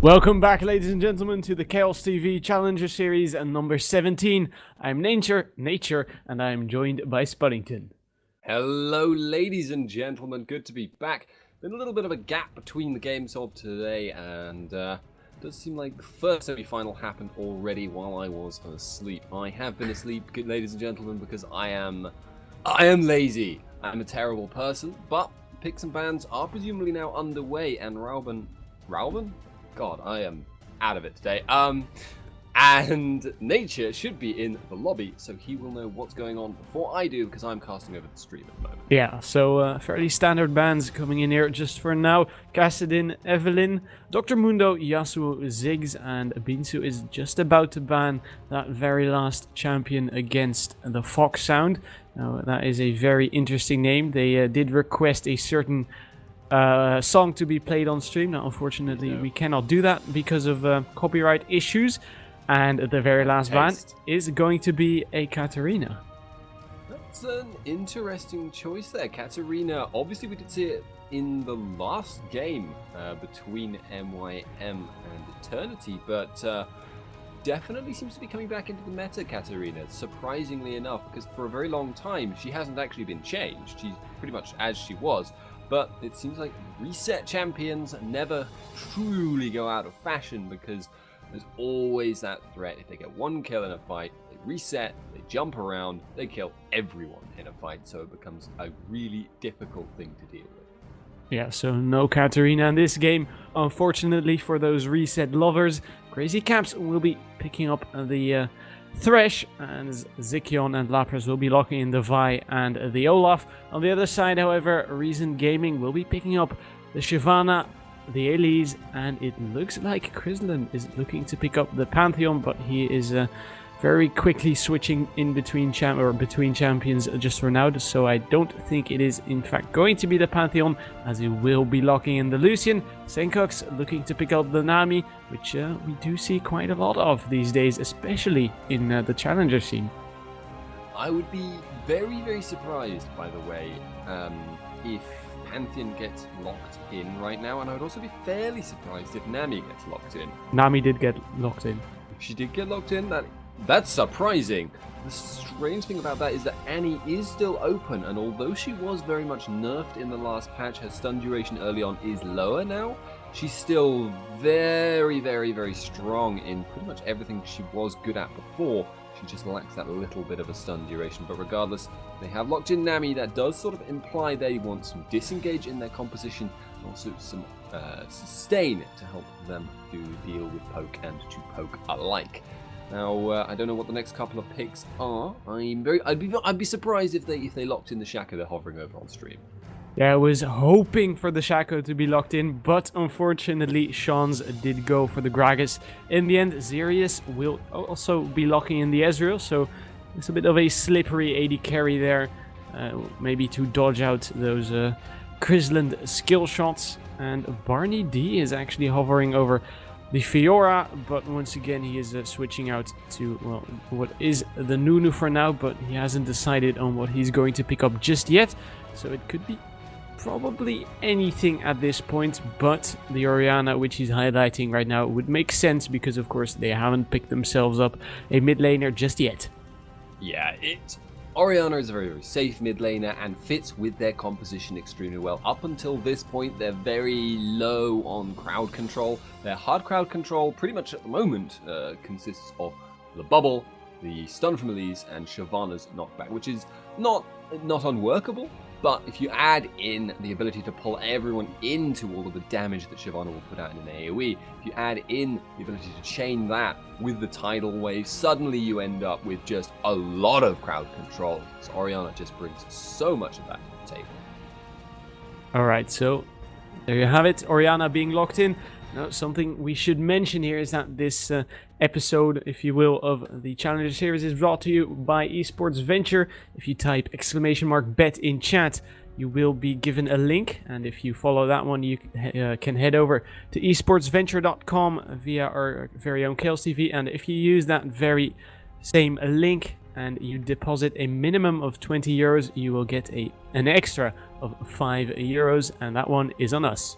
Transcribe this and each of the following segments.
Welcome back, ladies and gentlemen, to the Chaos TV Challenger Series number 17. I'm Nature, and I'm joined by Spuddington. Hello, ladies and gentlemen. Good to be back. Been a little bit of a gap between the games of today, and it does seem like the first semi-final happened already while I was asleep. I have been asleep, ladies and gentlemen, because I am lazy. I'm a terrible person, but picks and bans are presumably now underway, and Rauben? God, I am out of it today. And Nature should be in the lobby, so he will know what's going on before I do, because I'm casting over the stream at the moment. Yeah, so fairly standard bans coming in here just for now. Kassadin, Evelyn, Dr. Mundo, Yasuo, Ziggs, and Binsu is just about to ban that very last champion against the TheFOXSound. Now, that is a very interesting name. They did request a certain song to be played on stream. Now, unfortunately, we cannot do that because of copyright issues. And the very last ban is going to be a Katarina. That's an interesting choice there. Katarina, obviously we did see it in the last game between MYM and Eternity, but definitely seems to be coming back into the meta, Katarina, surprisingly enough, because for a very long time she hasn't actually been changed. She's pretty much as she was. But it seems like reset champions never truly go out of fashion, because there's always that threat. If they get one kill in a fight, they reset, they jump around, they kill everyone in a fight, so it becomes a really difficult thing to deal with. Yeah, so no Katarina in this game. Unfortunately for those reset lovers, Crazy Caps will be picking up the Thresh, and Zikion and Lapras will be locking in the Vi and the Olaf. On the other side, however, Reason Gaming will be picking up the Shyvana, the Elise, and it looks like Krislin is looking to pick up the Pantheon, but he is very quickly switching in between champions just for now, so I don't think it is in fact going to be the Pantheon, as he will be locking in the Lucian. Senkox looking to pick up the Nami, which we do see quite a lot of these days, especially in the Challenger scene. I would be very, very surprised, by the way, if Pantheon gets locked in right now, and I would also be fairly surprised if Nami gets locked in. Nami did get locked in. If she did get locked in, that's surprising. The strange thing about that is that Annie is still open, and although she was very much nerfed in the last patch, her stun duration early on is lower now. She's still very, very, very strong in pretty much everything she was good at before. She just lacks that little bit of a stun duration, but regardless, they have locked in Nami. That does sort of imply they want some disengage in their composition, and also some sustain to help them to deal with poke and to poke alike. Now, I don't know what the next couple of picks are. I'd be surprised if they locked in the Shaco they're hovering over on stream. Yeah, I was hoping for the Shaco to be locked in, but unfortunately, Sean's did go for the Gragas. In the end, Zerius will also be locking in the Ezreal, so it's a bit of a slippery AD carry there, maybe to dodge out those Krislin skill shots. And Barney D is actually hovering over the Fiora, but once again he is switching out to, well, what is the Nunu for now, but he hasn't decided on what he's going to pick up just yet, so it could be probably anything at this point, but the Orianna, which he's highlighting right now, would make sense because of course they haven't picked themselves up a mid laner just yet. Yeah, Orianna is a very, very safe mid laner and fits with their composition extremely well. Up until this point, they're very low on crowd control. Their hard crowd control, pretty much at the moment, consists of the bubble, the stun from Elise, and Shyvana's knockback, which is not unworkable. But if you add in the ability to pull everyone into all of the damage that Shyvana will put out in an AoE, if you add in the ability to chain that with the tidal wave, suddenly you end up with just a lot of crowd control. So Orianna just brings so much of that to the table. Alright, so there you have it, Orianna being locked in. Now, something we should mention here is that this episode, if you will, of the Challenger Series is brought to you by Esports Venture. If you type !bet in chat, you will be given a link, and if you follow that one, you can head over to esportsventure.com via our very own Chaos TV, and if you use that very same link and you deposit a minimum of 20 euros, you will get an extra of 5 euros, and that one is on us.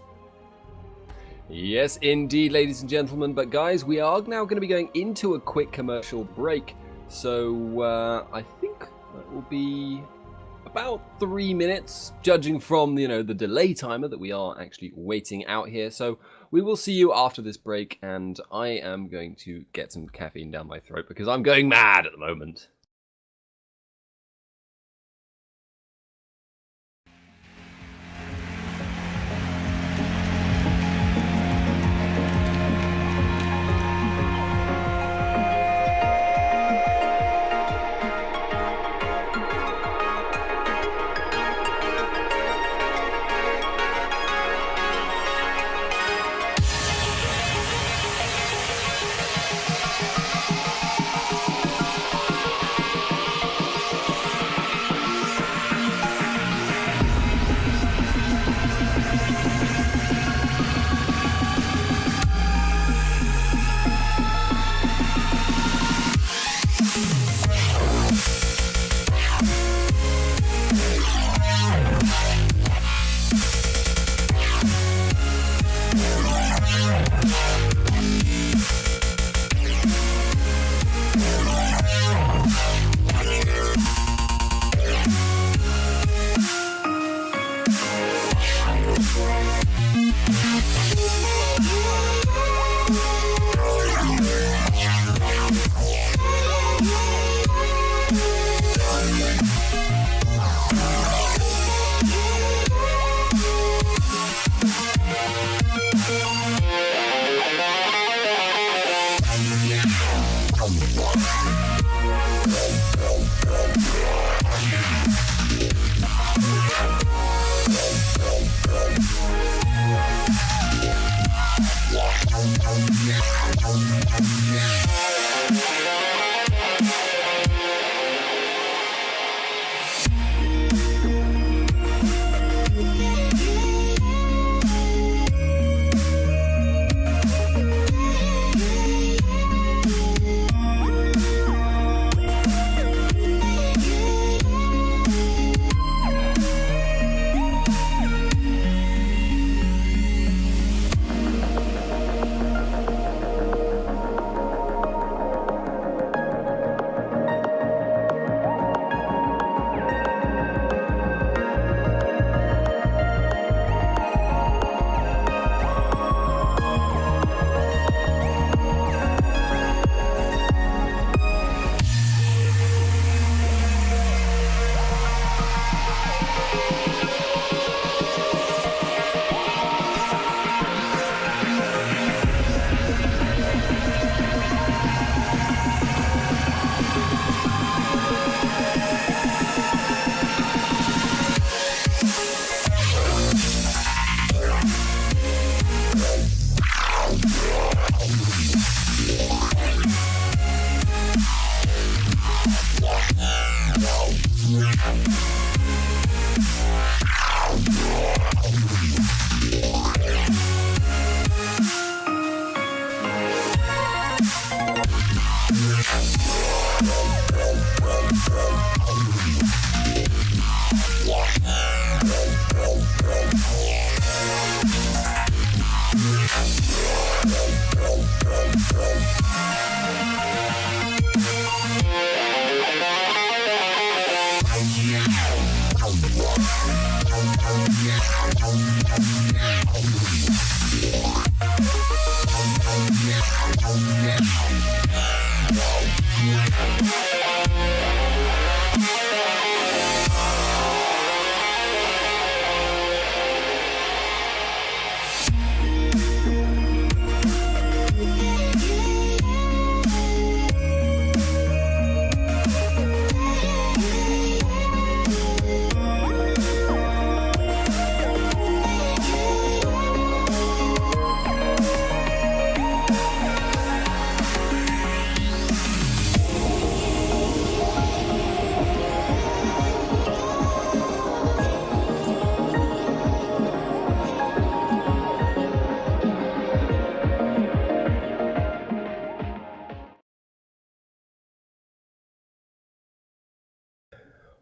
Yes, indeed, ladies and gentlemen. But guys, we are now going to be going into a quick commercial break. So I think that will be about 3 minutes, judging from, the delay timer that we are actually waiting out here. So we will see you after this break, and I am going to get some caffeine down my throat because I'm going mad at the moment.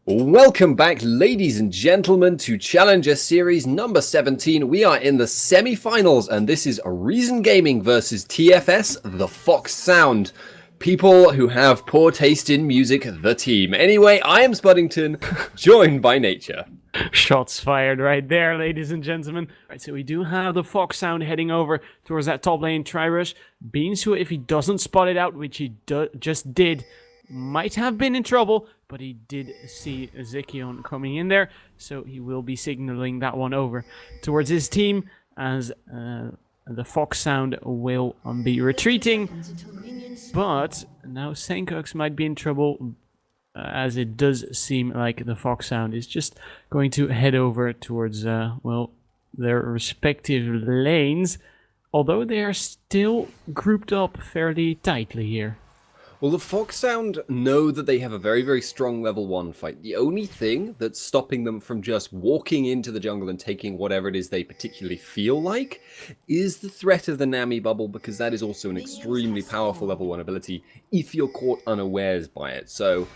Welcome back, ladies and gentlemen, to Challenger Series number 17. We are in the semi-finals, and this is Reason Gaming versus TFS, TheFOXSound. People who have poor taste in music, the team. Anyway, I am Spuddington, joined by Nature. Shots fired right there, ladies and gentlemen. Right, so we do have the TheFOXSound heading over towards that top lane try-rush. Beansu, if he doesn't spot it out, which he just did, might have been in trouble, but he did see Zikion coming in there, so he will be signaling that one over towards his team as the TheFOXSound will be retreating. But now Senkux might be in trouble, as it does seem like the TheFOXSound is just going to head over towards, well, their respective lanes, although they are still grouped up fairly tightly here. Well, the TheFOXSound know that they have a very, very strong level 1 fight. The only thing that's stopping them from just walking into the jungle and taking whatever it is they particularly feel like is the threat of the Nami bubble, because that is also an extremely powerful level 1 ability if you're caught unawares by it. So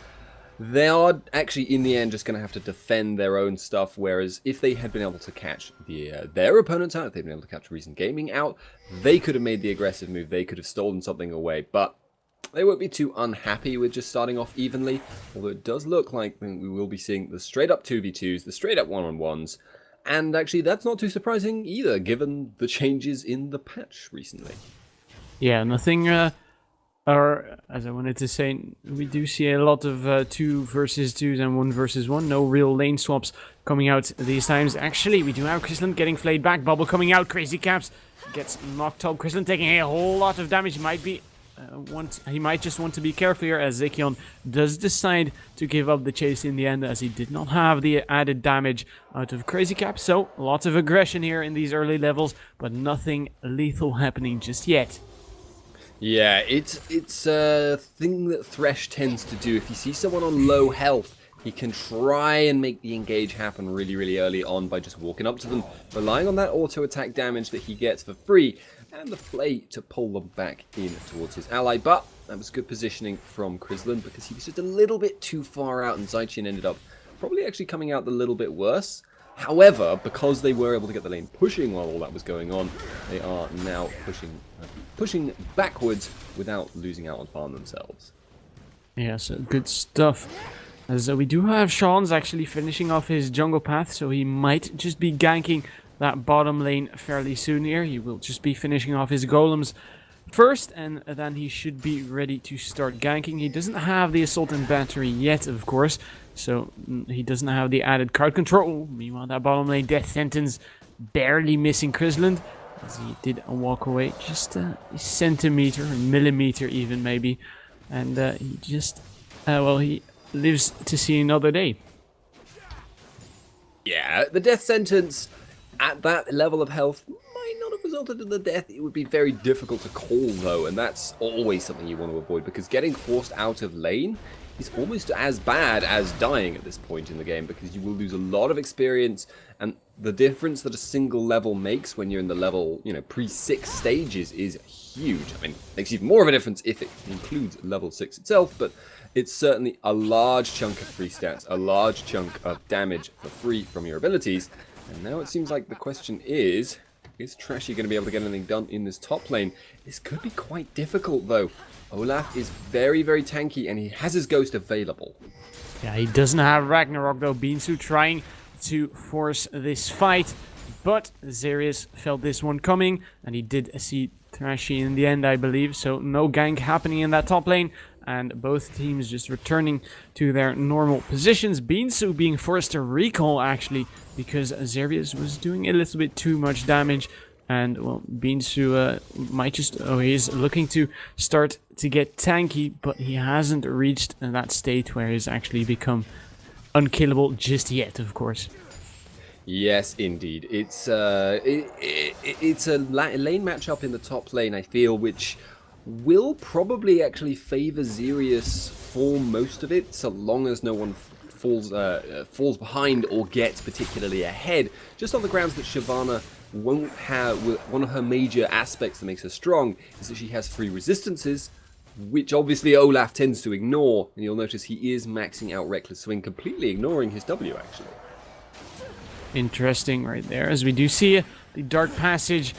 they are actually, in the end, just going to have to defend their own stuff, whereas if they had been able to catch their opponents out, if they'd been able to catch Reason Gaming out, they could have made the aggressive move, they could have stolen something away, but they won't be too unhappy with just starting off evenly, although it does look like we will be seeing the straight-up 2v2s, the straight-up 1-on-1s, and actually that's not too surprising either, given the changes in the patch recently. Yeah, nothing, or as I wanted to say, we do see a lot of 2 versus 2s and 1 versus 1, no real lane swaps coming out these times. Actually, we do have Chrisland getting flayed back, Bubble coming out, Crazy Caps gets knocked up, Chrisland taking a whole lot of damage, might be... he might just want to be careful here, as Zikion does decide to give up the chase in the end, as he did not have the added damage out of Crazy Cap. So lots of aggression here in these early levels, but nothing lethal happening just yet. Yeah, it's a thing that Thresh tends to do. If you see someone on low health, he can try and make the engage happen really, really early on by just walking up to them, relying on that auto attack damage that he gets for free, and the flay to pull them back in towards his ally. But that was good positioning from Chrisland, because he was just a little bit too far out, and Zaichin ended up probably actually coming out a little bit worse. However, because they were able to get the lane pushing while all that was going on, they are now pushing backwards without losing out on farm themselves. Yeah, so good stuff. As we do have Sean's actually finishing off his jungle path, so he might just be ganking that bottom lane fairly soon here. He will just be finishing off his golems first, and then he should be ready to start ganking. He doesn't have the assault and battery yet, of course, so he doesn't have the added card control. Meanwhile, that bottom lane death sentence barely missing Chrisland, as he did walk away just a centimeter, a millimeter even maybe, and he just, well, he lives to see another day. Yeah, the death sentence at that level of health might not have resulted in the death. It would be very difficult to call, though, and that's always something you want to avoid, because getting forced out of lane is almost as bad as dying at this point in the game, because you will lose a lot of experience, and the difference that a single level makes when you're in the level, pre-6 stages is huge. I mean, it makes even more of a difference if it includes level 6 itself, but it's certainly a large chunk of free stats, a large chunk of damage for free from your abilities. And now it seems like the question is Trashy going to be able to get anything done in this top lane? This could be quite difficult, though. Olaf is very, very tanky, and he has his ghost available. Yeah, he doesn't have Ragnarok, though. Beansu trying to force this fight, but Zerius felt this one coming, and he did see Trashy in the end, I believe. So no gank happening in that top lane, and both teams just returning to their normal positions. Beansu being forced to recall, actually, because Zerius was doing a little bit too much damage. And, well, Beansu might just... Oh, he's looking to start to get tanky, but he hasn't reached that state where he's actually become unkillable just yet, of course. Yes, indeed. It's a lane matchup in the top lane, I feel, which will probably actually favor Zerius for most of it, so long as no one falls behind or gets particularly ahead, just on the grounds that Shyvana won't have... One of her major aspects that makes her strong is that she has free resistances, which obviously Olaf tends to ignore. And you'll notice he is maxing out Reckless Swing, completely ignoring his W, actually. Interesting right there, as we do see the Dark Passage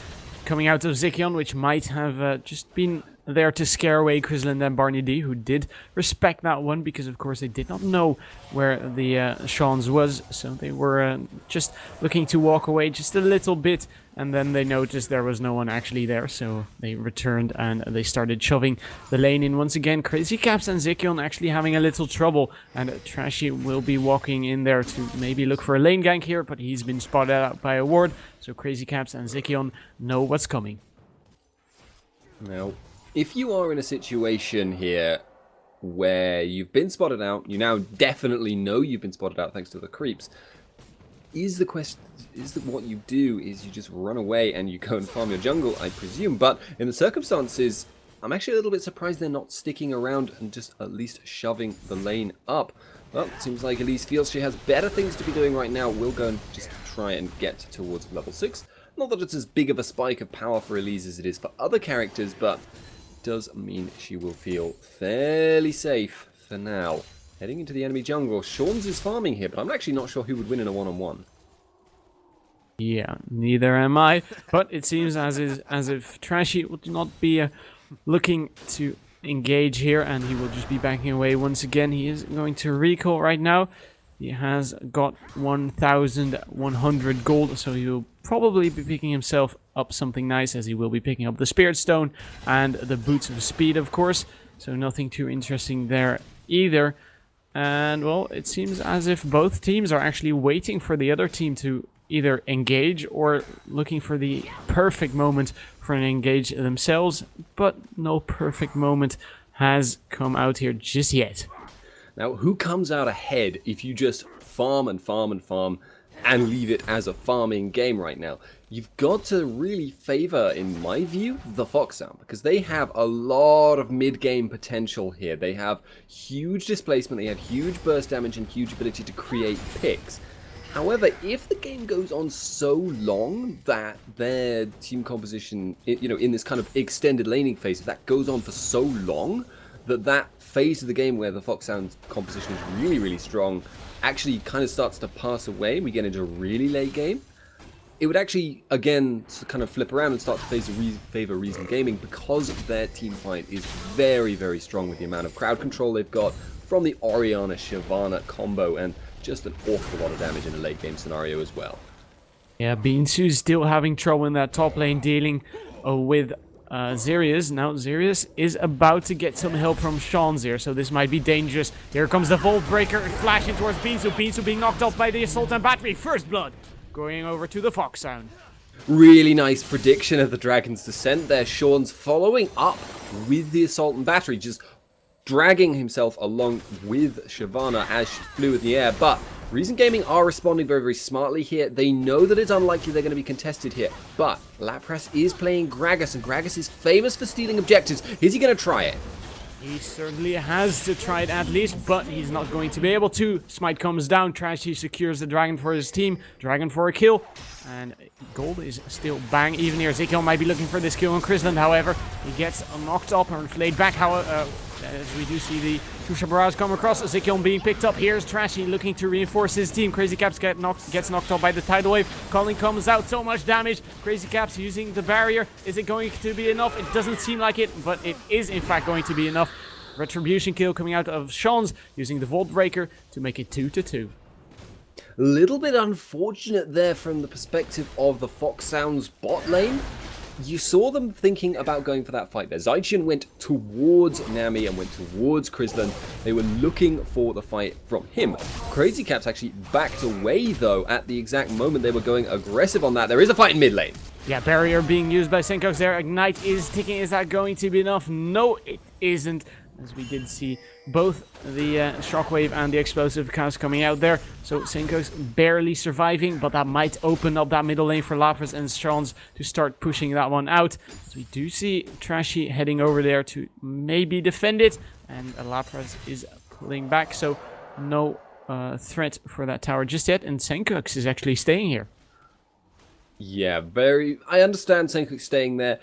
coming out of Zikion, which might have just been there to scare away Chrisland and Barney D, who did respect that one, because of course they did not know where the Sean's was, so they were just looking to walk away just a little bit, and then they noticed there was no one actually there, so they returned and they started shoving the lane in once again. Crazy Caps and Zikion actually having a little trouble, and Trashy will be walking in there to maybe look for a lane gank here, but he's been spotted out by a ward, so Crazy Caps and Zikion know what's coming. Now, if you are in a situation here where you've been spotted out, you now definitely know you've been spotted out thanks to the creeps, is the question, what you do is you just run away and you go and farm your jungle, I presume. But in the circumstances, I'm actually a little bit surprised they're not sticking around and just at least shoving the lane up. Well, it seems like Elise feels she has better things to be doing right now. We'll go and just try and get towards level 6. Not that it's as big of a spike of power for Elise as it is for other characters, but does mean she will feel fairly safe for now. Heading into the enemy jungle. Sean's is farming here, but I'm actually not sure who would win in a one-on-one. Yeah, neither am I. But it seems as if Trashy would not be looking to engage here, and he will just be backing away once again. He is going to recall right now. He has got 1,100 gold, so he will probably be picking himself up something nice, as he will be picking up the Spirit Stone and the Boots of Speed, of course. So nothing too interesting there either. And, well, it seems as if both teams are actually waiting for the other team to either engage or looking for the perfect moment for an engage themselves. But no perfect moment has come out here just yet. Now, who comes out ahead if you just farm and farm and farm and leave it as a farming game right now? You've got to really favor, in my view, TheFOXSound, because they have a lot of mid-game potential here. They have huge displacement, they have huge burst damage and huge ability to create picks. However, if the game goes on so long that their team composition, in this kind of extended laning phase, if that goes on for so long, that phase of the game where the TheFOXSound's composition is really, really strong actually kind of starts to pass away and we get into a really late game, it would actually, again, kind of flip around and start to favor Reason Gaming, because their team fight is very, very strong with the amount of crowd control they've got from the Orianna-Shyvana combo, and just an awful lot of damage in a late game scenario as well. Yeah, Beansu still having trouble in that top lane, dealing with Xerius. Now Xerius is about to get some help from Sean's here, so this might be dangerous. Here comes the Vault Breaker flashing towards Beansu. Beansu being knocked off by the Assault and Battery. First blood going over to the TheFOXSound. Really nice prediction of the Dragon's Descent there. Sean's following up with the Assault and Battery, just dragging himself along with Shyvana as she flew in the air. But Reason Gaming are responding very, very smartly here. They know that it's unlikely they're going to be contested here. But Lapras is playing Gragas, and Gragas is famous for stealing objectives. Is he going to try it? He certainly has to try it at least, but he's not going to be able to. Smite comes down, Trashy secures the Dragon for his team. Dragon for a kill, and gold is still bang even here. Zikion might be looking for this kill on Chrisland, however. He gets knocked up and flayed back, as we do see the Tusha Barrage come across. Zikion being picked up. Here's Trashy looking to reinforce his team. Crazy Caps gets knocked off by the Tidal Wave. Colin comes out, so much damage. Crazy Caps using the barrier. Is it going to be enough? It doesn't seem like it, but it is in fact going to be enough. Retribution kill coming out of Sean's, using the Vault Breaker to make it 2-2. Little bit unfortunate there from the perspective of the TheFOXSound's bot lane. You saw them thinking about going for that fight there. Zaician went towards Nami and went towards Chrisland. They were looking for the fight from him. Crazy Caps actually backed away, though, at the exact moment they were going aggressive on that. There is a fight in mid lane. Yeah, barrier being used by Senkox there. Ignite is ticking. Is that going to be enough? No, it isn't. As we did see both the Shockwave and the Explosive cast coming out there. So Senko's barely surviving, but that might open up that middle lane for Lapras and Sean's to start pushing that one out. So we do see Trashy heading over there to maybe defend it, and Lapras is pulling back, so no threat for that tower just yet, and Senkox is actually staying here. Yeah, I understand Senkox staying there.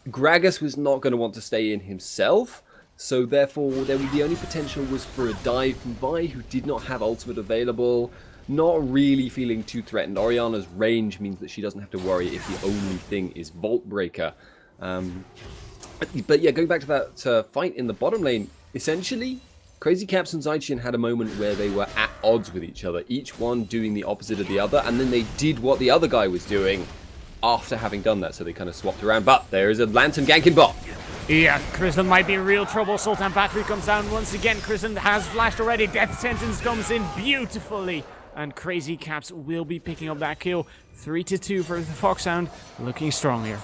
Gragas was not going to want to stay in himself, So therefore, the only potential was for a dive from Vi, who did not have ultimate available. Not really feeling too threatened. Orianna's range means that she doesn't have to worry if the only thing is Vault Breaker. But yeah, going back to that fight in the bottom lane, essentially, Crazy Caps and Zaician had a moment where they were at odds with each other, each one doing the opposite of the other, and then they did what the other guy was doing after having done that, so they kind of swapped around. But there is a Lantern gank in bot. Yeah, Chrisland might be in real trouble. Sultan Battery comes down once again. Chrisland has flashed already. Death Sentence comes in beautifully. And Crazy Caps will be picking up that kill. 3-2 for TheFOXSound. Looking strong here.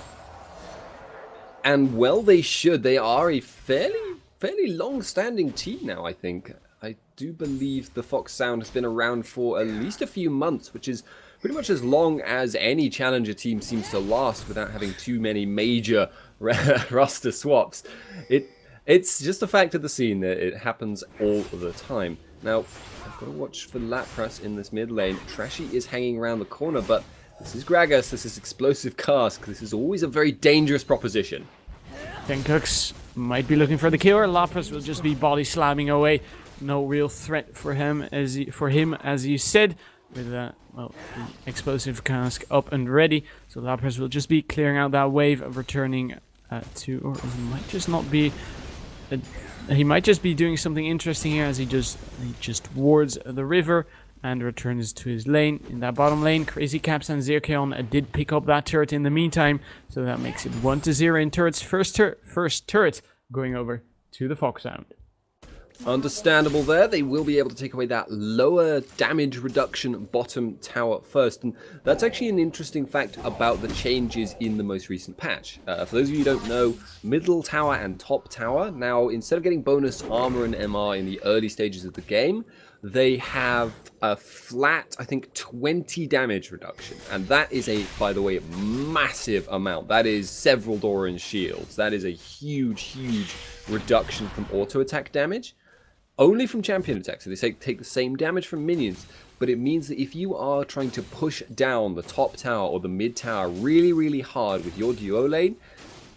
And well, they should. They are a fairly long-standing team now, I think. I do believe TheFOXSound has been around for at least a few months, which is pretty much as long as any Challenger team seems to last without having too many major roster swaps. It's just a fact of the scene that it happens all the time. Now, I've got to watch for Lapras in this mid lane. Trashy is hanging around the corner, but this is Gragas, this is Explosive Cask. This is always a very dangerous proposition. Cooks might be looking for the killer. Lapras will just be body slamming away. No real threat for him, as you said, with the Explosive Cask up and ready. So Lapras will just be clearing out that wave of returning to, or he might just not be. He might just be doing something interesting here as he just wards the river and returns to his lane. In that bottom lane, Crazy Caps and Zirkeon did pick up that turret in the meantime, so that makes it 1-0 in turrets. First turret going over to TheFOXSound. Understandable there. They will be able to take away that lower damage reduction bottom tower first. And that's actually an interesting fact about the changes in the most recent patch. For those of you who don't know, middle tower and top tower, now instead of getting bonus armor and MR in the early stages of the game, they have a flat, I think, 20 damage reduction. And that is a, by the way, massive amount. That is several Doran shields. That is a huge reduction from auto attack damage. Only from champion attacks, so they take the same damage from minions, but it means that if you are trying to push down the top tower or the mid tower really hard with your duo lane,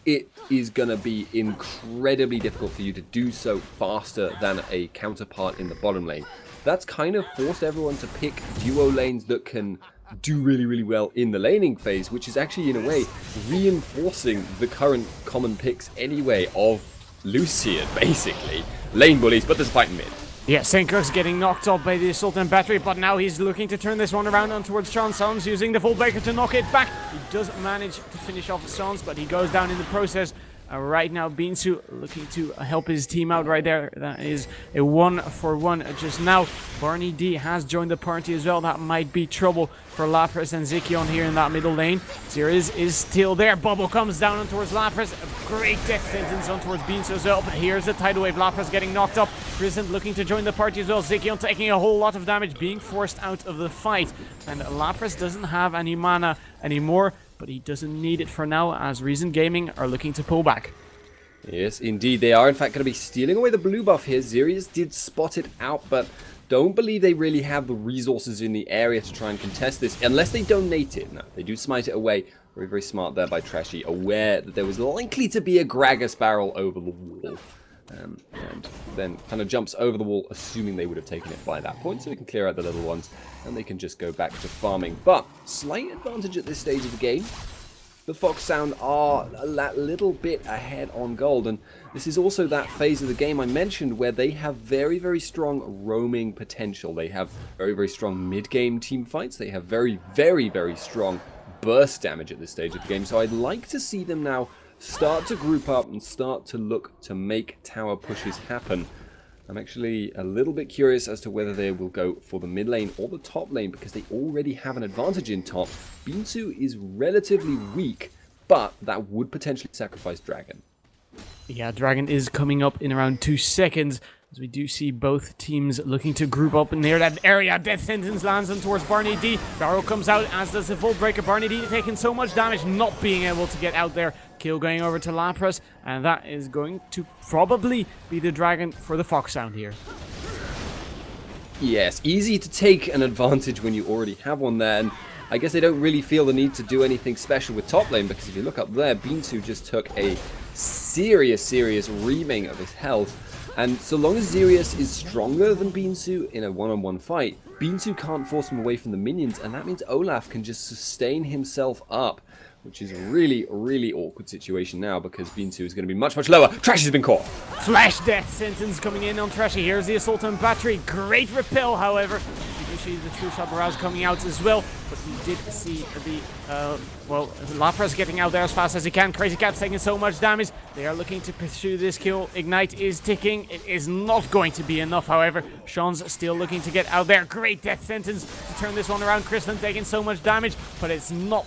it is going to be incredibly difficult for you to do so faster than a counterpart in the bottom lane. That's kind of forced everyone to pick duo lanes that can do really well in the laning phase, which is actually in a way reinforcing the current common picks anyway of Lucian, basically. Lane bullies, but there's a fight in mid. Yeah, St. Cook's getting knocked off by the Sultan Battery, but now he's looking to turn this one around on towards Sean Sons, using the full breaker to knock it back. He does manage to finish off Sons, but he goes down in the process. Right now, Binsu looking to help his team out right there. That is a 1-for-1 just now. Barney D has joined the party as well. That might be trouble for Lapras and Zikion here in that middle lane. Xeriz is still there. Bubble comes down on towards Lapras. A great death sentence on towards Binsu as well. But here's the tidal wave. Lapras getting knocked up. Crescent looking to join the party as well. Zikion taking a whole lot of damage, being forced out of the fight. And Lapras doesn't have any mana anymore, but he doesn't need it for now, as Reason Gaming are looking to pull back. Yes, indeed. They are, in fact, going to be stealing away the blue buff here. Xerius did spot it out, but don't believe they really have the resources in the area to try and contest this, unless they donate it. No, they do smite it away. Very smart there by Trashy, aware that there was likely to be a Gragas barrel over the wall. And then kind of jumps over the wall, assuming they would have taken it by that point, so we can clear out the little ones, and they can just go back to farming. But slight advantage at this stage of the game. The TheFOXSound are that little bit ahead on gold, and this is also that phase of the game I mentioned where they have very strong roaming potential. They have very strong mid-game team fights. They have very strong burst damage at this stage of the game, so I'd like to see them now start to group up and start to look to make tower pushes happen. I'm actually a little bit curious as to whether they will go for the mid lane or the top lane, because they already have an advantage in top. Binsu is relatively weak, but that would potentially sacrifice Dragon. Yeah, Dragon is coming up in around 2 seconds, as we do see both teams looking to group up near that area. Death Sentence lands on towards Barney D. Barrow comes out, as does the full breaker. Barney D taking so much damage, not being able to get out there. Kill going over to Lapras, and that is going to probably be the Dragon for the TheFOXSound here. Yes, easy to take an advantage when you already have one there, and I guess they don't really feel the need to do anything special with top lane, because if you look up there, Binsu just took a serious reaming of his health. And so long as Xerius is stronger than Binsu in a one-on-one fight, Binsu can't force him away from the minions, and that means Olaf can just sustain himself up, which is a really awkward situation now because Binsu is going to be much lower. Trashy's been caught. Flash death sentence coming in on Trashy. Here's the assault on battery. Great repel, however. Initially, the true shot barrage coming out as well, but we did see the Lapras getting out there as fast as he can. Crazy Cat's taking so much damage. They are looking to pursue this kill. Ignite is ticking. It is not going to be enough, however. Sean's still looking to get out there. Great death sentence to turn this one around. Kristlin taking so much damage, but it's not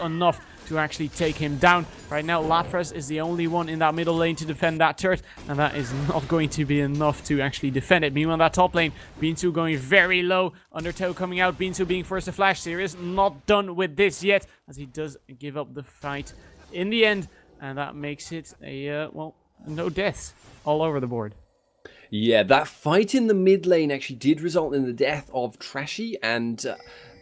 enough to actually take him down. Right now, Lapras is the only one in that middle lane to defend that turret, and that is not going to be enough to actually defend it. Meanwhile, that top lane, Binsu going very low. Undertow coming out, Binsu being forced to flash. Sirius not done with this yet, as he does give up the fight in the end, and that makes it a, no deaths all over the board. Yeah, that fight in the mid lane actually did result in the death of Trashy, and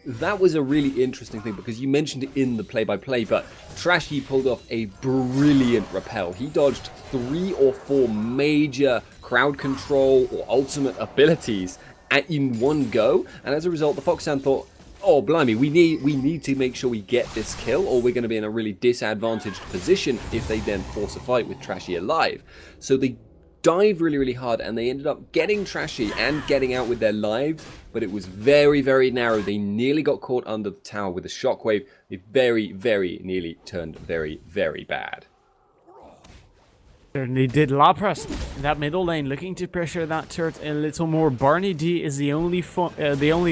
that was a really interesting thing because you mentioned it in the play-by-play, but Trashy pulled off a brilliant repel. He dodged 3 or 4 major crowd control or ultimate abilities in one go, and as a result, the TheFOXSound thought, oh blimey, we need to make sure we get this kill, or we're going to be in a really disadvantaged position if they then force a fight with Trashy alive. So they dived really hard, and they ended up getting Trashy and getting out with their lives, but it was very narrow. They nearly got caught under the tower with a shockwave. It very nearly turned very bad. Certainly did. Lapras in that middle lane looking to pressure that turret a little more. Barney D is the only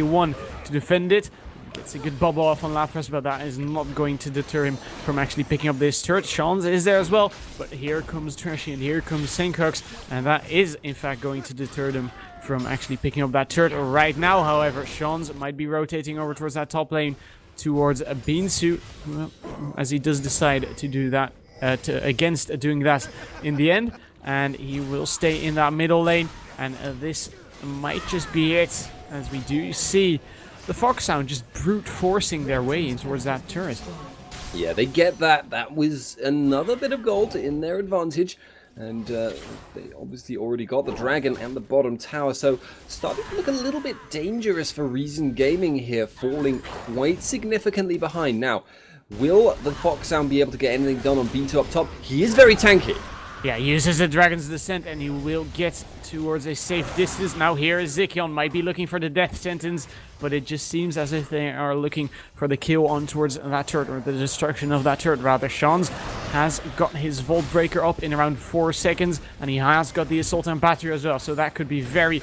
one to defend it. Gets a good bubble off on Lapras, but that is not going to deter him from actually picking up this turret. Sean's is there as well, but here comes Trashy and here comes Sinkrux, and that is in fact going to deter them from actually picking up that turret. Right now, however, Sean's might be rotating over towards that top lane towards a Binsu, as he does decide to do that, against doing that in the end, and he will stay in that middle lane, and this might just be it, as we do see the TheFOXSound just brute forcing their way in towards that turret. Yeah, they get that. That was another bit of gold in their advantage. And they obviously already got the dragon and the bottom tower. So starting to look a little bit dangerous for Reason Gaming here, falling quite significantly behind. Now, will the TheFOXSound be able to get anything done on Binsu up top? He is very tanky. Yeah, he uses the Dragon's Descent and he will get towards a safe distance. Now here is Zikion, might be looking for the death sentence, but it just seems as if they are looking for the kill on towards that turret, or the destruction of that turret rather. Sean's has got his Vault Breaker up in around 4 seconds, and he has got the Assault and Battery as well, so that could be very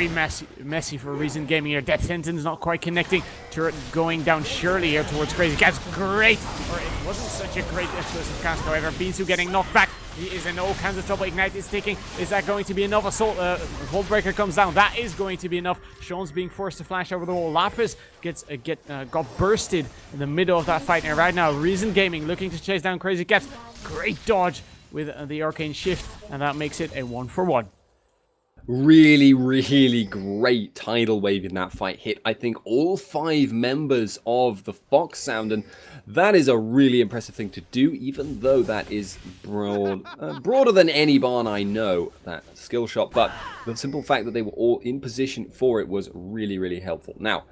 messy for Reason Gaming here. Death sentence not quite connecting. Turret going down surely here towards Crazy Cat's. Great, or it wasn't such a great explosive cast, however. Binsu getting knocked back. He is in all kinds of trouble. Ignite is ticking. Is that going to be enough? Assault, Vault Breaker comes down. That is going to be enough. Sean's being forced to flash over the wall. Lapras got bursted in the middle of that fight. And right now, Reason Gaming looking to chase down Crazy Cats. Great dodge with the Arcane Shift. And that makes it a 1-for-1. Really great tidal wave in that fight. Hit, I think, all 5 members of the TheFOXSound, and that is a really impressive thing to do, even though that is broader than any barn I know, that skill shot. But the simple fact that they were all in position for it was really helpful. Now,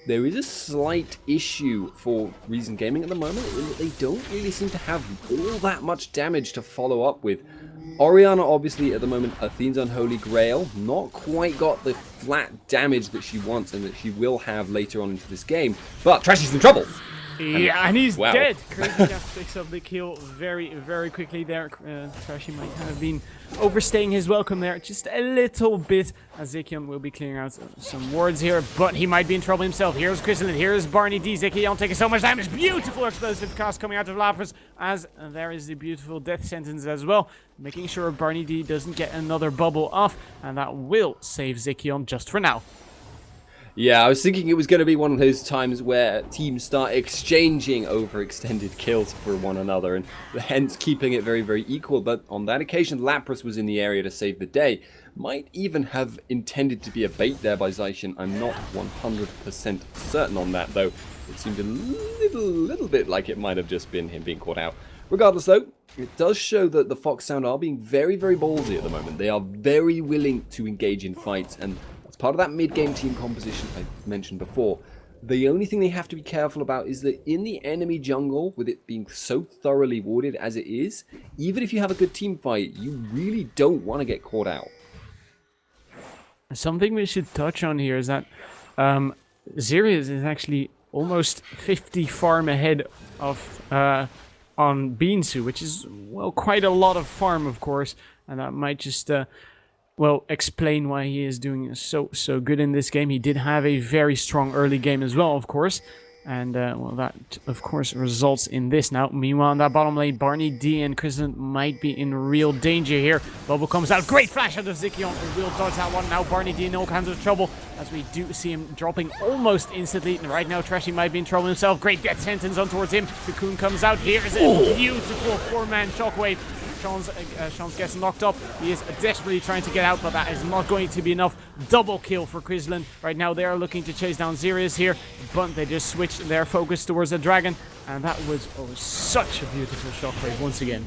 there is a slight issue for Reason Gaming at the moment, in that they don't really seem to have all that much damage to follow up with. Orianna, obviously, at the moment, Athene's Unholy Grail, not quite got the flat damage that she wants and that she will have later on into this game, but Trashy's in trouble! Yeah, and he's dead. Crazy Cat picks up the kill very quickly there. Trashy might have been overstaying his welcome there just a little bit, as Zikion will be clearing out some wards here, but he might be in trouble himself. Here's Kristlin, here's Barney D. Zikion taking so much damage. Beautiful explosive cast coming out of Lapras, as there is the beautiful death sentence as well, making sure Barney D doesn't get another bubble off, and that will save Zikion just for now. Yeah, I was thinking it was going to be one of those times where teams start exchanging overextended kills for one another, and hence keeping it very equal. But on that occasion, Lapras was in the area to save the day. Might even have intended to be a bait there by Zaishin. I'm not 100% certain on that, though. It seemed a little bit like it might have just been him being caught out. Regardless, though, it does show that the TheFOXSound are being very, very ballsy at the moment. They are very willing to engage in fights, and that's part of that mid-game team composition I mentioned before. The only thing they have to be careful about is that in the enemy jungle, with it being so thoroughly warded as it is, even if you have a good team fight, you really don't want to get caught out. Something we should touch on here is that Sirius is actually almost 50 farm ahead of on Beansu, which is, well, quite a lot of farm, of course, and that might just well, explain why he is doing so good in this game. He did have a very strong early game as well, of course. And, well, that, of course, results in this now. Meanwhile, in that bottom lane, Barney D and Kristen might be in real danger here. Bubble comes out. Great flash out of Zikion. Will dodge that one. Now Barney D in all kinds of trouble, as we do see him dropping almost instantly. And right now, Trashy might be in trouble himself. Great death sentence on towards him. Cocoon comes out. Here's a beautiful four-man shockwave. Sean's gets knocked up. He is desperately trying to get out, but that is not going to be enough. Double kill for Krislin. Right now, they are looking to chase down Sirius here, but they just switched their focus towards the dragon, and that was such a beautiful shockwave once again.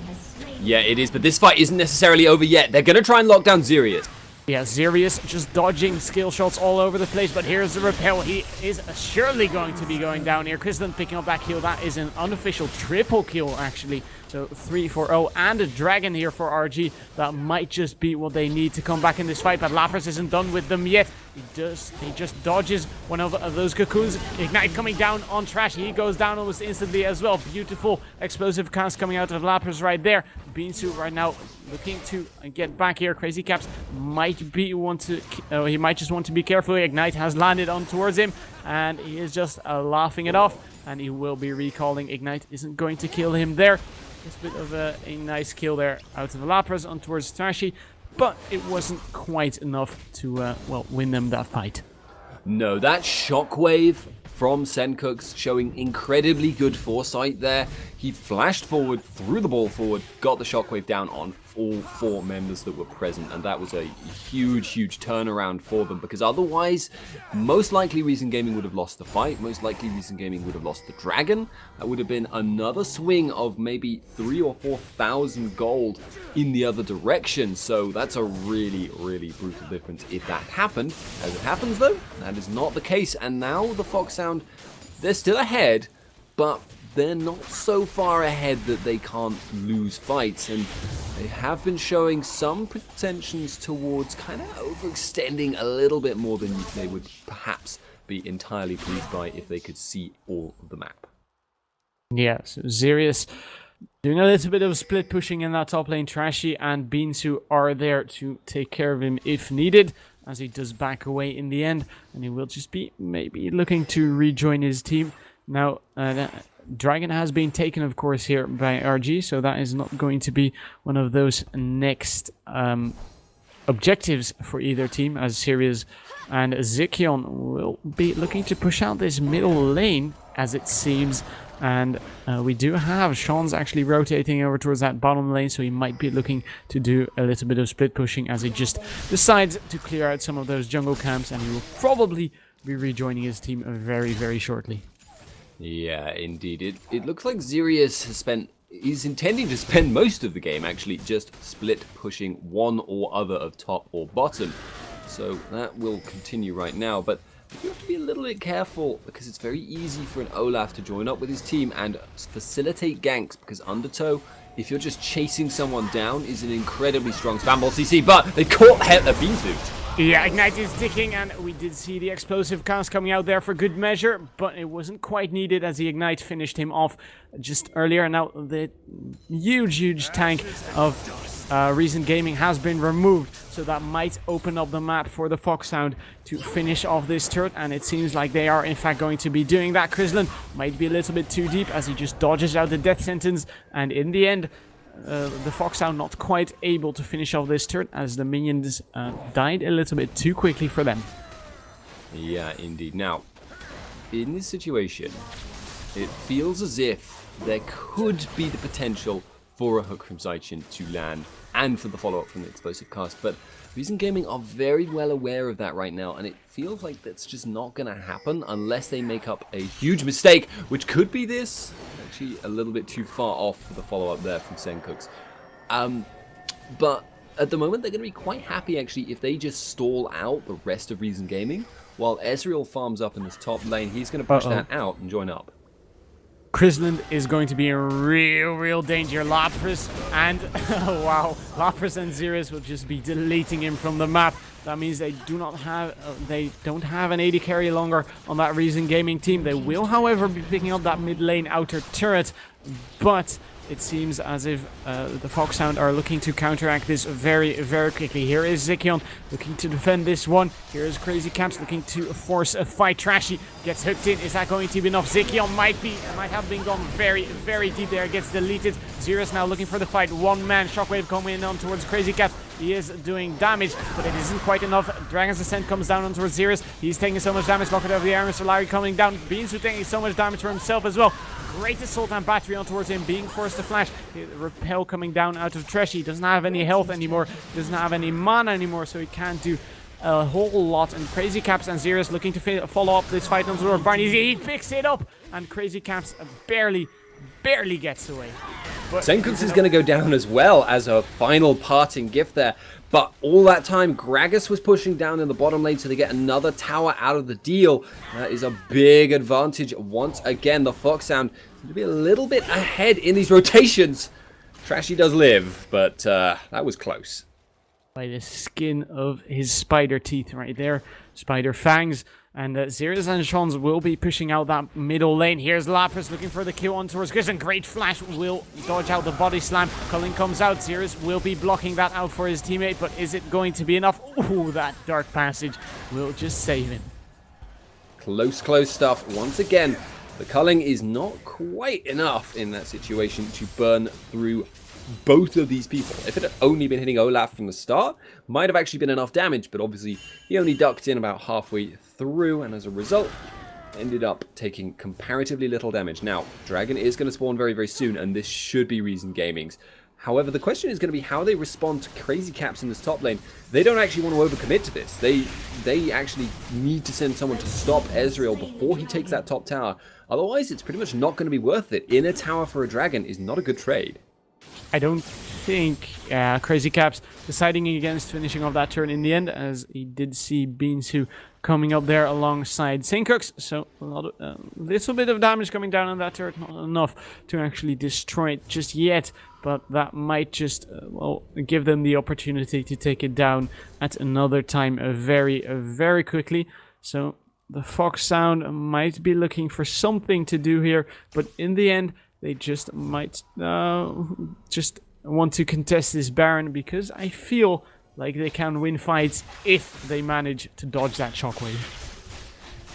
Yeah, it is, but this fight isn't necessarily over yet. They're going to try and lock down Sirius. Yeah, Sirius just dodging skill shots all over the place, but here's the repel. He is surely going to be going down here. Kristen picking up that kill. That is an unofficial triple kill, actually. So 3-4-0 and a dragon here for RG. That might just be what they need to come back in this fight, but Lapras isn't done with them yet. He just dodges one of those cocoons. Ignite coming down on Trash. He goes down almost instantly as well. Beautiful explosive cast coming out of Lapras right there. Beansu right now looking to get back here. Crazy Caps might be he might just want to be careful. Ignite has landed on towards him, and he is just laughing it off, and he will be recalling. Ignite isn't going to kill him there. Just a bit of a nice kill there out of Lapras on towards Trashy, but it wasn't quite enough to well, win them that fight. No, that shockwave from Sencooks showing incredibly good foresight there. He flashed forward, threw the ball forward, got the shockwave down on all four members that were present, and that was a huge turnaround for them, because otherwise, most likely Reason Gaming would have lost the fight, most likely Reason Gaming would have lost the dragon. That would have been another swing of maybe 3,000 or 4,000 gold in the other direction, so that's a really brutal difference if that happened. As it happens though, that is not the case, and now the TheFOXSound, they're still ahead, but they're not so far ahead that they can't lose fights, and they have been showing some pretensions towards kind of overextending a little bit more than they would perhaps be entirely pleased by if they could see all of the map. Yeah, so Sirius doing a little bit of split pushing in that top lane. Trashy and Beansu are there to take care of him if needed, as he does back away in the end, and he will just be maybe looking to rejoin his team. Now, Dragon has been taken, of course, here by RG, so that is not going to be one of those next objectives for either team, as Sirius and Zikion will be looking to push out this middle lane, as it seems. And we do have Sean's actually rotating over towards that bottom lane, so he might be looking to do a little bit of split pushing as he just decides to clear out some of those jungle camps, and he will probably be rejoining his team very shortly. Yeah, indeed. It looks like Sirius is intending to spend most of the game actually just split pushing one or other of top or bottom. So that will continue right now, but you have to be a little bit careful, because it's very easy for an Olaf to join up with his team and facilitate ganks, because Undertow, if you're just chasing someone down, is an incredibly strong spam ball CC, but they caught Beansu. Yeah, Ignite is ticking, and we did see the explosive cast coming out there for good measure, but it wasn't quite needed as the Ignite finished him off just earlier. Now, the huge tank of Reason Gaming has been removed, so that might open up the map for the TheFOXSound to finish off this turret, and it seems like they are in fact going to be doing that. Krislin might be a little bit too deep as he just dodges out the death sentence, and in the end, the TheFOXSound not quite able to finish off this turret as the minions died a little bit too quickly for them. Yeah, indeed. Now, in this situation, it feels as if there could be the potential for a hook from Zaichin to land and for the follow-up from the explosive cast. But Reason Gaming are very well aware of that right now, and it feels like that's just not going to happen unless they make up a huge mistake, which could be this. Actually, a little bit too far off for the follow-up there from Senkooks. But at the moment, they're going to be quite happy, actually, if they just stall out the rest of Reason Gaming, while Ezreal farms up in this top lane. He's going to push that out and join up. Chrisland is going to be in real danger. Lapras and wow, Lapras and Xerxes will just be deleting him from the map. That means they don't have an AD carry longer on that Reason Gaming team. They will, however, be picking up that mid lane outer turret, but it seems as if the TheFOXSound are looking to counteract this very quickly. Here is Zikion looking to defend this one. Here is Crazy Caps looking to force a fight. Trashy gets hooked in. Is that going to be enough? Zikion might have been gone very deep there. Gets deleted. Xerxes now looking for the fight. One man. Shockwave coming on towards Crazy Caps. He is doing damage, but it isn't quite enough. Dragon's Ascent comes down on towards Xerxes. He's taking so much damage. Locket over the armor. Solari coming down. Beansu taking so much damage for himself as well. Great assault and battery on towards him, being forced to flash. Repel coming down out of Tresh. He doesn't have any health anymore, doesn't have any mana anymore, so he can't do a whole lot. And Crazy Caps and Xerxes looking to follow up this fight on towards Barney. He picks it up, and Crazy Caps barely gets away. Senkooks is going to go down as well as a final parting gift there. But all that time, Gragas was pushing down in the bottom lane, so they get another tower out of the deal. That is a big advantage. Once again, the TheFOXSound seem to be a little bit ahead in these rotations. Trashy does live, but that was close. By the skin of his spider teeth right there. Spider fangs. And Xerxes and Shons will be pushing out that middle lane. Here's Lapras looking for the kill on towards Christian. Great flash will dodge out the body slam. Culling comes out. Xerxes will be blocking that out for his teammate, but is it going to be enough? Ooh, that dark passage will just save him. Close stuff. Once again, the culling is not quite enough in that situation to burn through both of these people. If it had only been hitting Olaf from the start, might have actually been enough damage, but obviously he only ducked in about halfway through, and as a result ended up taking comparatively little damage. Now, Dragon is going to spawn very soon, and this should be Reason Gaming's. However, the question is going to be how they respond to Crazy Caps in this top lane. They don't actually want to overcommit to this. They actually need to send someone to stop Ezreal before he takes that top tower. Otherwise, it's pretty much not going to be worth it. In a tower for a Dragon is not a good trade. I don't think Crazy Caps deciding against finishing off that turn in the end, as he did see Beansu coming up there alongside Senkooks. So a little bit of damage coming down on that turret, not enough to actually destroy it just yet, but that might just well, give them the opportunity to take it down at another time very quickly. So the TheFOXSound might be looking for something to do here, but in the end they just might just want to contest this Baron, because I feel like they can win fights if they manage to dodge that shockwave.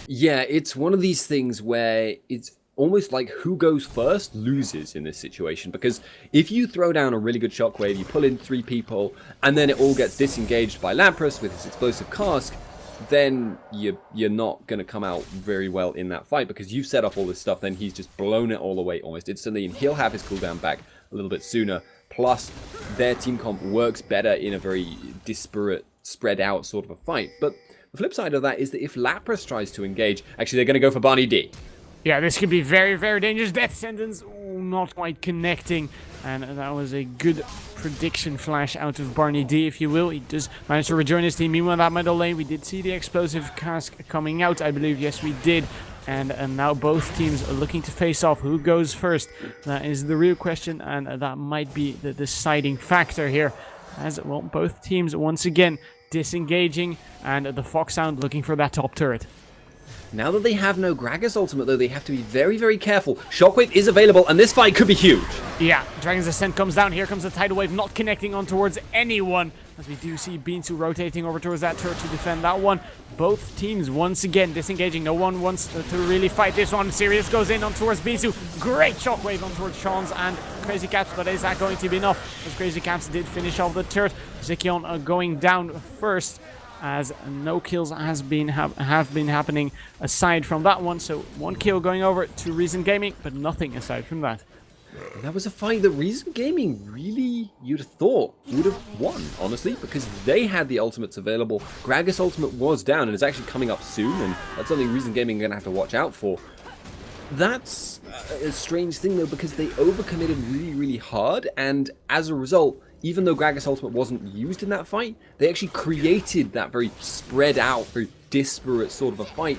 Yeah, it's one of these things where it's almost like who goes first loses in this situation, because if you throw down a really good shockwave, you pull in 3 people, and then it all gets disengaged by Lapras with his explosive cask, then you're not going to come out very well in that fight, because you've set up all this stuff, then he's just blown it all away almost instantly, and he'll have his cooldown back a little bit sooner. Plus, their team comp works better in a very disparate, spread out sort of a fight. But the flip side of that is that if Lapras tries to engage, actually they're going to go for Barney D. Yeah, this could be very dangerous. Death sentence, not quite connecting. And that was a good prediction flash out of Barney D, if you will. He does manage to rejoin his team. Meanwhile, that middle lane, we did see the explosive cask coming out, I believe. Yes, we did. And now both teams are looking to face off. Who goes first? That is the real question, and that might be the deciding factor here. As well, both teams once again disengaging, and the TheFOXSound looking for that top turret. Now that they have no Gragas ultimate, though, they have to be very careful. Shockwave is available, and this fight could be huge. Yeah, Dragon's Ascent comes down. Here comes the Tidal Wave, not connecting on towards anyone, as we do see Beansu rotating over towards that turret to defend that one. Both teams once again disengaging. No one wants to really fight this one. Sirius goes in on towards Beansu. Great shockwave on towards Shons and Crazy Caps, but is that going to be enough? As Crazy Caps did finish off the turret. Zikion going down first, as no kills have been happening aside from that one. So 1 kill going over to Reason Gaming, but nothing aside from that. And that was a fight that Reason Gaming really, you'd have thought, would have won, honestly, because they had the ultimates available. Gragas' ultimate was down and is actually coming up soon, and that's something Reason Gaming are going to have to watch out for. That's a strange thing, though, because they overcommitted really, really hard, and as a result, even though Gragas' ultimate wasn't used in that fight, they actually created that very spread out, very disparate sort of a fight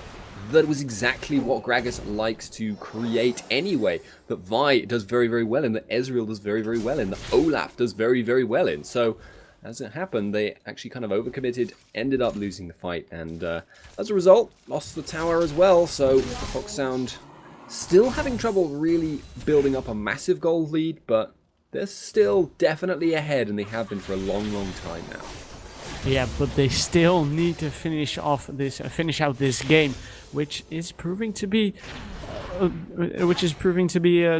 that was exactly what Gragas likes to create anyway, that Vi does very, very well in, that Ezreal does very, very well in, that Olaf does very, very well in. So, as it happened, they actually kind of overcommitted, ended up losing the fight, and as a result, lost the tower as well. So, TheFOXSound still having trouble really building up a massive gold lead, but they're still definitely ahead, and they have been for a long, long time now. Yeah, but they still need to finish out this game, which is proving to be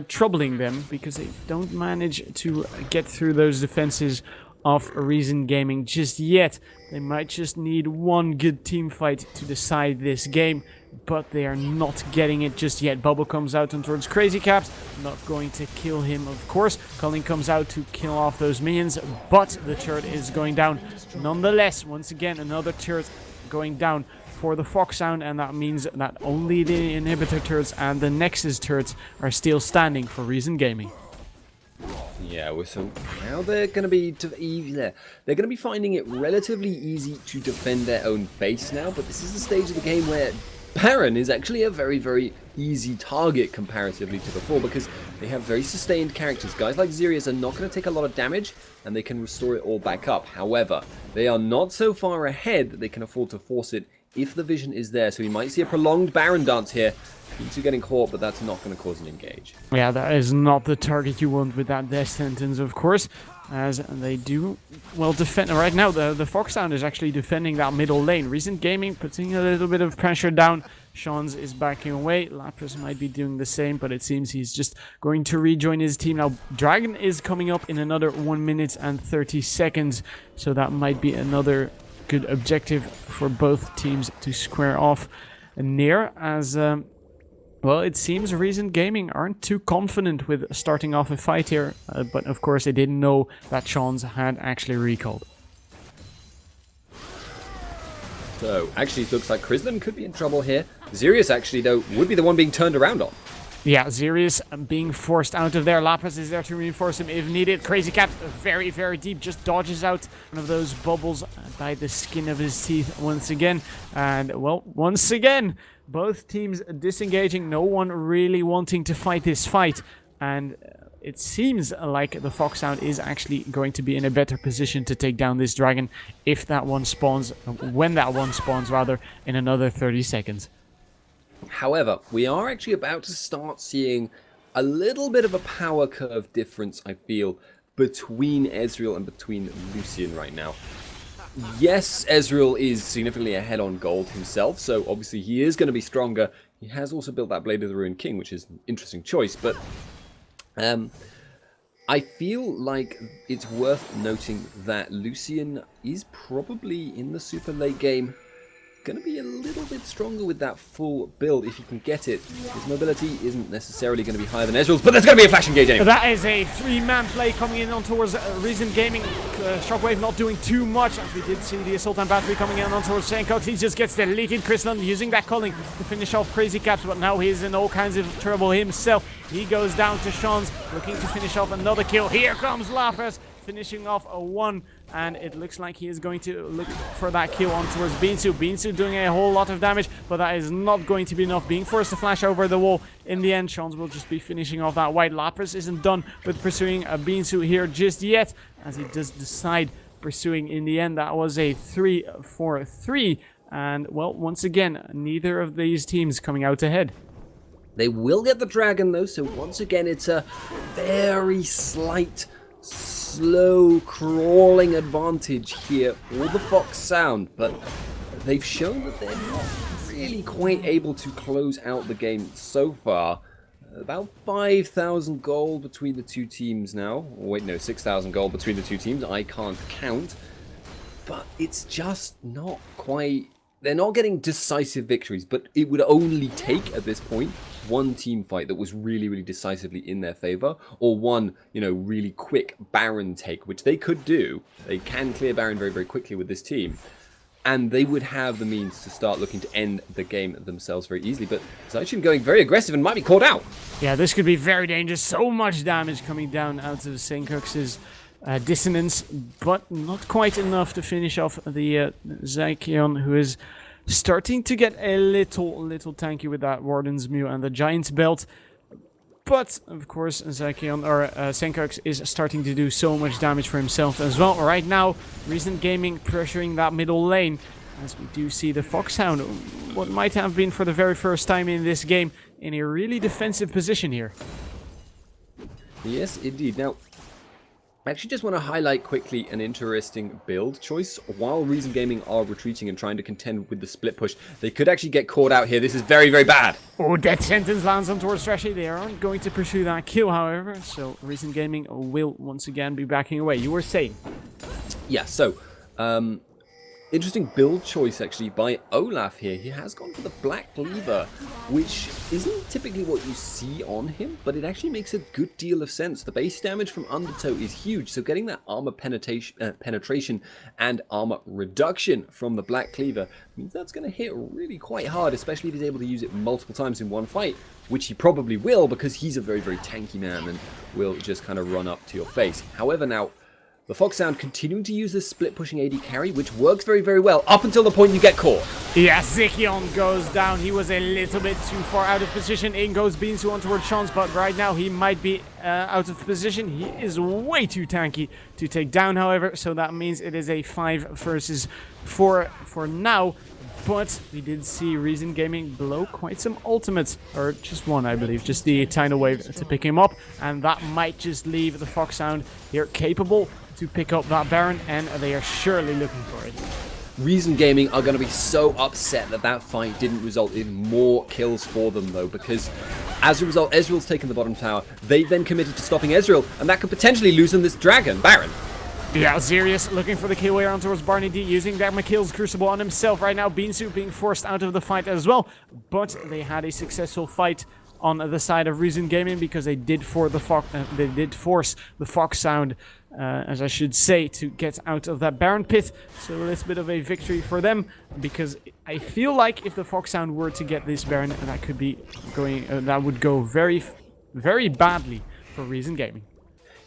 troubling them, because they don't manage to get through those defenses of Reason Gaming just yet. They might just need one good team fight to decide this game, but they are not getting it just yet. Bubble comes out and towards Crazy Caps, not going to kill him, of course. Culling comes out to kill off those minions, but the turret is going down. Nonetheless, once again, another turret going down for the TheFOXSound, and that means that only the inhibitor turrets and the Nexus turrets are still standing for Reason Gaming. Yeah, so now they're going to be finding it relatively easy to defend their own base now, but this is the stage of the game where Baron is actually a very, very easy target comparatively to before, because they have very sustained characters. Guys like Xerius are not going to take a lot of damage, and they can restore it all back up. However, they are not so far ahead that they can afford to force it if the vision is there. So we might see a prolonged Baron dance here. Into getting caught, but that's not going to cause an engage. Yeah, that is not the target you want with that death sentence, of course, as they do well defend. Right now, the TheFOXSound is actually defending that middle lane. Reason Gaming putting a little bit of pressure down. Shans is backing away. Lapras might be doing the same, but it seems he's just going to rejoin his team now. Dragon is coming up in another 1 minute and 30 seconds, so that might be another good objective for both teams to square off near, as well, it seems Reason Gaming aren't too confident with starting off a fight here, but of course they didn't know that Shans had actually recalled. So, actually it looks like Chrislin could be in trouble here. Xerius actually, though, would be the one being turned around on. Yeah, Xerius being forced out of there. Lapras is there to reinforce him if needed. Crazy Cat, very, very deep, just dodges out one of those bubbles by the skin of his teeth once again. And, well, once again, both teams disengaging, no one really wanting to fight this fight. And it seems like the TheFOXSound is actually going to be in a better position to take down this dragon if that one spawns, when that one spawns rather, in another 30 seconds. However, we are actually about to start seeing a little bit of a power curve difference, I feel, between Ezreal and between Lucian right now. Yes, Ezreal is significantly ahead on gold himself, so obviously he is going to be stronger. He has also built that Blade of the Ruined King, which is an interesting choice, but I feel like it's worth noting that Lucian is probably in the super late game going to be a little bit stronger with that full build if he can get it. His mobility isn't necessarily going to be higher than Ezreal's, but there's going to be a flash engage anyway. That is a three-man play coming in on towards Reason Gaming. Shockwave not doing too much, as we did see the Assault and Battery coming in on towards Shancox. He just gets deleted. Chrisland using that culling to finish off Crazy Caps, but now he's in all kinds of trouble himself. He goes down to Shans, looking to finish off another kill. Here comes Lapras, finishing off a 1, and it looks like he is going to look for that kill on towards Beansu. Beansu doing a whole lot of damage, but that is not going to be enough. Being forced to flash over the wall. In the end, Shans will just be finishing off that white. Lapras isn't done with pursuing a Beansu here just yet, as he does decide pursuing in the end. That was a 3-4-3, and well, once again, neither of these teams coming out ahead. They will get the dragon though, so once again it's a very slight, slow crawling advantage here for the TheFOXSound, but they've shown that they're not really quite able to close out the game so far. About 5,000 gold between the two teams now. Wait, no, 6,000 gold between the two teams. I can't count. But it's just not quite they're not getting decisive victories, but it would only take, at this point, one team fight that was really, really decisively in their favor, or one, really quick Baron take, which they could do. They can clear Baron very, very quickly with this team, and they would have the means to start looking to end the game themselves very easily. But Zaichin going very aggressive and might be caught out. Yeah, this could be very dangerous. So much damage coming down out of Senkox's dissonance, but not quite enough to finish off the Zaician, who is starting to get a little tanky with that Warden's Mew and the Giant's Belt. But, of course, Zaician, or Senkox, is starting to do so much damage for himself as well. Right now, Recent Gaming pressuring that middle lane, as we do see the TheFOXSound, what might have been for the very first time in this game, in a really defensive position here. Yes, indeed. Now, I actually just want to highlight quickly an interesting build choice. While Reason Gaming are retreating and trying to contend with the split push, they could actually get caught out here. This is very, very bad. Oh, Death Sentence lands on towards Thrashy. They aren't going to pursue that kill, however. So Reason Gaming will once again be backing away. You were saying? Yeah, so, interesting build choice actually by Olaf here. He has gone for the Black Cleaver, which isn't typically what you see on him, but it actually makes a good deal of sense. The base damage from Undertow is huge, so getting that armor penetration and armor reduction from the Black Cleaver means that's going to hit really quite hard, especially if he's able to use it multiple times in one fight, which he probably will because he's a very, very tanky man and will just kind of run up to your face. However, now, the TheFOXSound continuing to use this split pushing AD carry, which works very, very well up until the point you get caught. Yeah, Zaician goes down. He was a little bit too far out of position. In goes Beansu on towards Shans, but right now he might be out of position. He is way too tanky to take down, however, so that means it is a 5 versus 4 for now. But we did see Reason Gaming blow quite some ultimates, or just one, I believe, just the Tidal Wave to pick him up, and that might just leave the TheFOXSound here capable to pick up that Baron, and they are surely looking for it. Reason Gaming are going to be so upset that that fight didn't result in more kills for them, though, because as a result, Ezreal's taken the bottom tower. They then committed to stopping Ezreal, and that could potentially lose them this dragon, Baron. Yeah, Xerius looking for the kill way around towards Barney D, using that McKill's Crucible on himself right now. Beansu being forced out of the fight as well, but they had a successful fight on the side of Reason Gaming because they did force the TheFOXSound, as I should say, to get out of that Baron pit. So a little bit of a victory for them, because I feel like if the TheFOXSound were to get this Baron, that could be going, that would go very, very badly for Reason Gaming.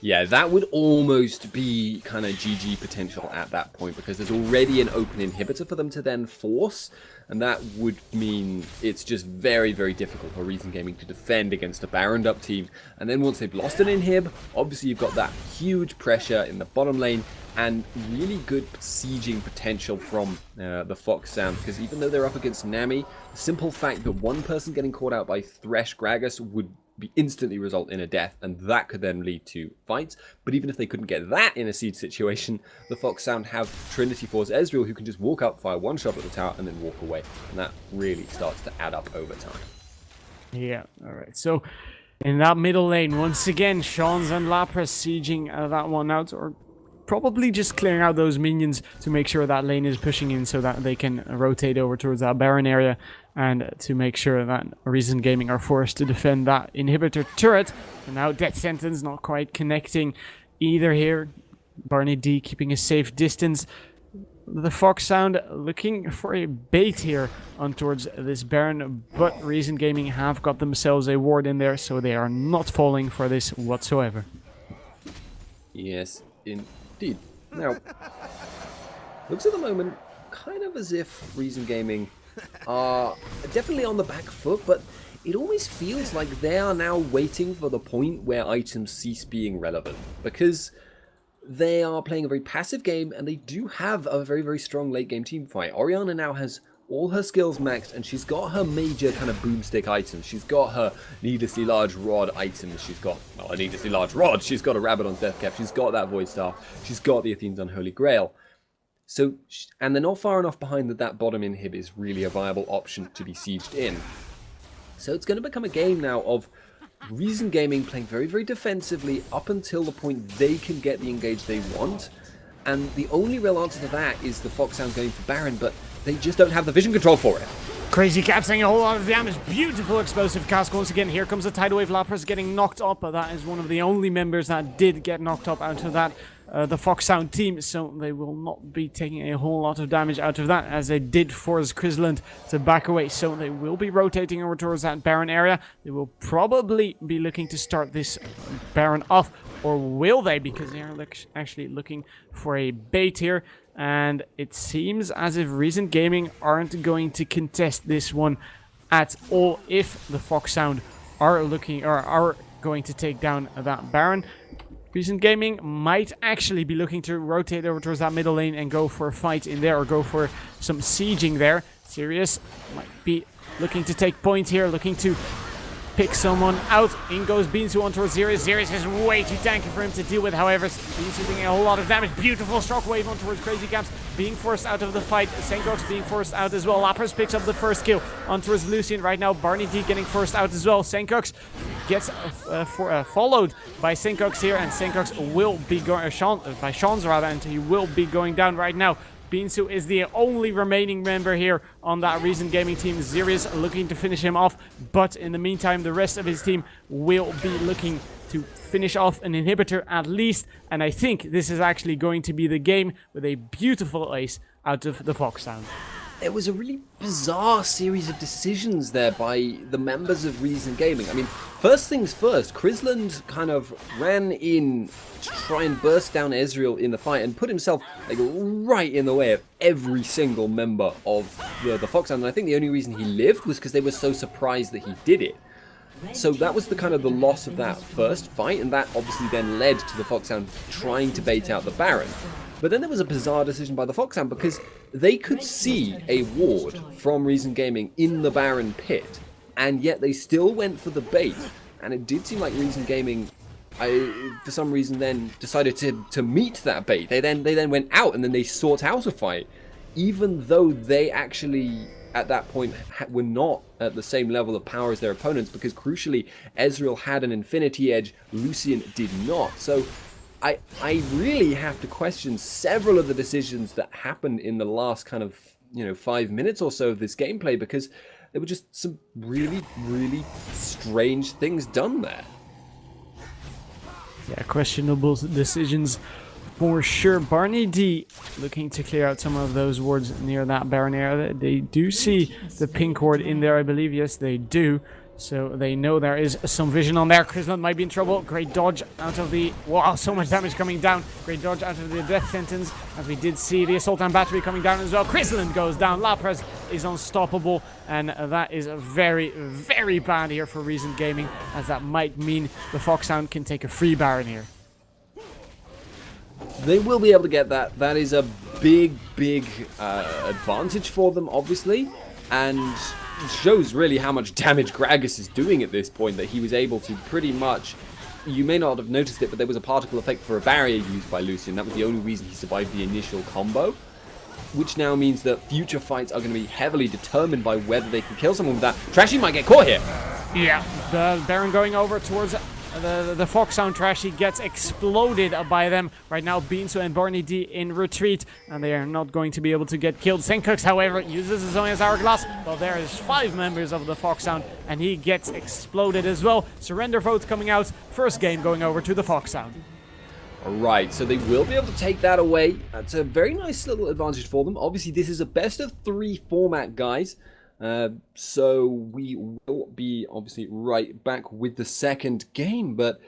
Yeah, that would almost be kind of GG potential at that point, because there's already an open inhibitor for them to then force, and that would mean it's just very, very difficult for Reason Gaming to defend against a Baroned up team. And then once they've lost an inhib, obviously you've got that huge pressure in the bottom lane and really good sieging potential from the TheFOXSound, because even though they're up against Nami, the simple fact that one person getting caught out by Thresh Gragas would be instantly result in a death, and that could then lead to fights. But even if they couldn't get that in a siege situation, the TheFOXSound have Trinity Force Ezreal, who can just walk up, fire one shot at the tower, and then walk away. And that really starts to add up over time. Yeah, alright. So, in that middle lane, once again, Shans and Lapras sieging that one out, or probably just clearing out those minions to make sure that lane is pushing in so that they can rotate over towards that Baron area, and to make sure that Reason Gaming are forced to defend that inhibitor turret. And now Death Sentence not quite connecting either here. Barney D keeping a safe distance. The TheFOXSound looking for a bait here on towards this Baron, but Reason Gaming have got themselves a ward in there, so they are not falling for this whatsoever. Yes, indeed. Now, looks at the moment kind of as if Reason Gaming are definitely on the back foot, but it almost feels like they are now waiting for the point where items cease being relevant, because they are playing a very passive game and they do have a very, very strong late game team fight. Orianna now has all her skills maxed, and she's got her major kind of boomstick items. She's got her needlessly large rod items. She's got, well, a needlessly large rod. She's got a Rabadon's Death Cap. She's got that Void Staff. She's got the Athene's Unholy Grail. So, and they're not far enough behind that bottom inhib is really a viable option to be sieged in. So it's going to become a game now of Reason Gaming playing very, very defensively up until the point they can get the engage they want. And the only real answer to that is the TheFOXSound going for Baron, but they just don't have the vision control for it. Crazy Cap saying a whole lot of damage. Beautiful explosive cast once again. Here comes the tidal wave. Lapras getting knocked up, but that is one of the only members that did get knocked up out of that. The TheFOXSound team, so they will not be taking a whole lot of damage out of that, as they did force Chrisland to back away. So they will be rotating over towards that Baron area. They will probably be looking to start this Baron off, or will they? Because they are actually looking for a bait here. And it seems as if Recent Gaming aren't going to contest this one at all if the TheFOXSound are looking or are going to take down that Baron. Recent Gaming might actually be looking to rotate over towards that middle lane and go for a fight in there, or go for some sieging there. Sirius might be looking to take point here, looking to pick someone out. In goes Beansu on towards Sirius. Sirius is way too tanky for him to deal with. However, Beansu doing a whole lot of damage. Beautiful shockwave on towards Crazy Caps, being forced out of the fight. Senkox being forced out as well. Lapras picks up the first kill on towards Lucian. Right now, Barney D getting forced out as well. Senkox gets followed by Senkox here, and Senkox will be going, by Sean's rather, and he will be going down right now. Beansu is the only remaining member here on that Recent Gaming team. Sirius looking to finish him off, but in the meantime, the rest of his team will be looking to finish off an inhibitor at least, and I think this is actually going to be the game with a beautiful ace out of the TheFOXSound. It was a really bizarre series of decisions there by the members of Recent Gaming. I mean, first things first, Chrisland kind of ran in to try and burst down Ezreal in the fight and put himself like right in the way of every single member of the TheFOXSound. And I think the only reason he lived was because they were so surprised that he did it. So that was the kind of the loss of that first fight, and that obviously then led to the TheFOXSound trying to bait out the Baron. But then there was a bizarre decision by the TheFOXSound, because they could see a ward from Recent Gaming in the Baron pit, and yet they still went for the bait. And it did seem like Recent Gaming, for some reason, then decided to meet that bait. They then went out and then they sought out a fight, even though they actually at that point were not at the same level of power as their opponents, because crucially Ezreal had an Infinity Edge, Lucian did not. So I really have to question several of the decisions that happened in the last kind of 5 minutes or so of this gameplay, because there were just some really strange things done there. Yeah, questionable decisions for sure. Barney D looking to clear out some of those wards near that Baron area. They do see the pink ward in there, I believe. Yes, they do. So they know there is some vision on there. Chrisland might be in trouble. Great dodge out of the... Wow, so much damage coming down. Great dodge out of the death sentence, as we did see the Assault and Battery coming down as well. Chrisland goes down. Lapras is unstoppable, and that is very bad here for Recent Gaming, as that might mean the TheFOXSound can take a free Baron here. They will be able to get that. That is a big advantage for them, obviously, and shows really how much damage Gragas is doing at this point, that he was able to pretty much... You may not have noticed it, but there was a particle effect for a barrier used by Lucian. That was the only reason he survived the initial combo, which now means that future fights are going to be heavily determined by whether they can kill someone with that. Trashy might get caught here. Yeah, the Baron going over towards the TheFOXSound. Trashy gets exploded by them. Right now, Beansu and Barney D in retreat, and they are not going to be able to get killed. Senkox, however, uses his own hourglass. Well, there is 5 members of the TheFOXSound, and he gets exploded as well. Surrender vote coming out. First game going over to the TheFOXSound. Alright, so they will be able to take that away. That's a very nice little advantage for them. Obviously, this is a best of 3 format, guys. So we will be obviously right back with the second game, but